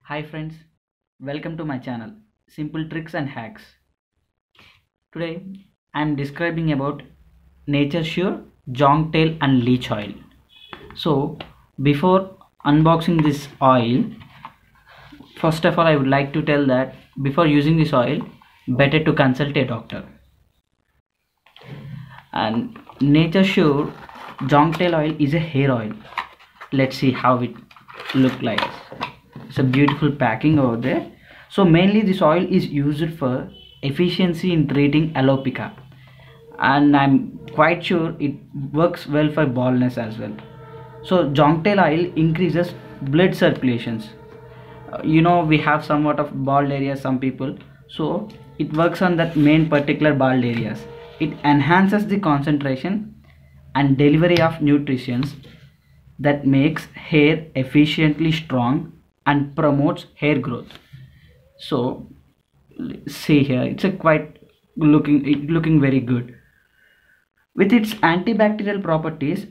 Hi friends, welcome to my channel Simple Tricks and Hacks. Today I am describing about Nature Sure Jonk Tail and Leech Oil. So before unboxing this oil, first of all I would like to tell that before using this oil, better to consult a doctor. And Nature Sure Jonk Tail oil is a hair oil. Let's see how it look like. It's a beautiful packing over there. So mainly this oil is used for efficiency in treating alopecia, and I'm quite sure it works well for baldness as well. So jonk tail oil increases blood circulations. We have somewhat of bald areas, some people, so it works on that main particular bald areas. It enhances the concentration and delivery of nutrients that makes hair efficiently strong and promotes hair growth. So see here, it's a quite looking very good. With its antibacterial properties,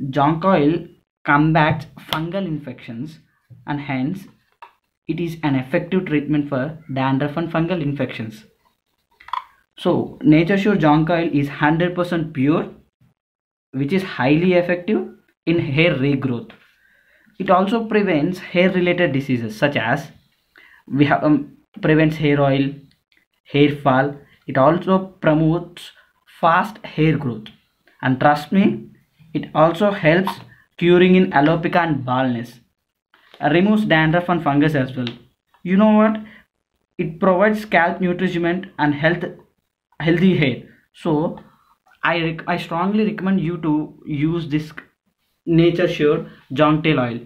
jonk oil combats fungal infections, and hence it is an effective treatment for dandruff and fungal infections. So Nature Sure jonk oil is 100% pure, which is highly effective in hair regrowth. It also prevents hair related diseases such as prevents hair oil, hair fall. It also promotes fast hair growth, and trust me, it also helps curing in alopecia and baldness. Removes dandruff and fungus as well. You know what? It provides scalp nourishment and healthy hair. So I strongly recommend you to use this Nature Sure jonk tail oil.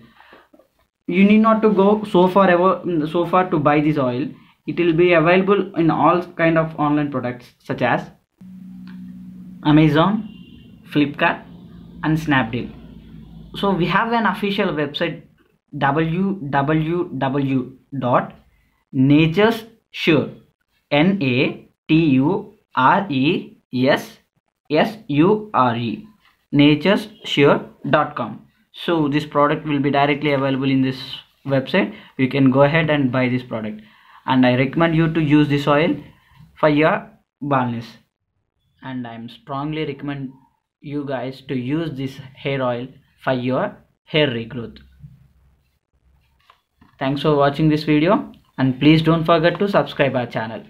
You need not to go so far to buy this oil. It will be available in all kind of online products such as Amazon, Flipkart and Snapdeal. So we have an official website www.naturesure naturesure.com. So this product will be directly available in this website. You can go ahead and buy this product, and I recommend you to use this oil for your baldness, and I'm strongly recommend you guys to use this hair oil for your hair regrowth. Thanks for watching this video, and please don't forget to subscribe our channel.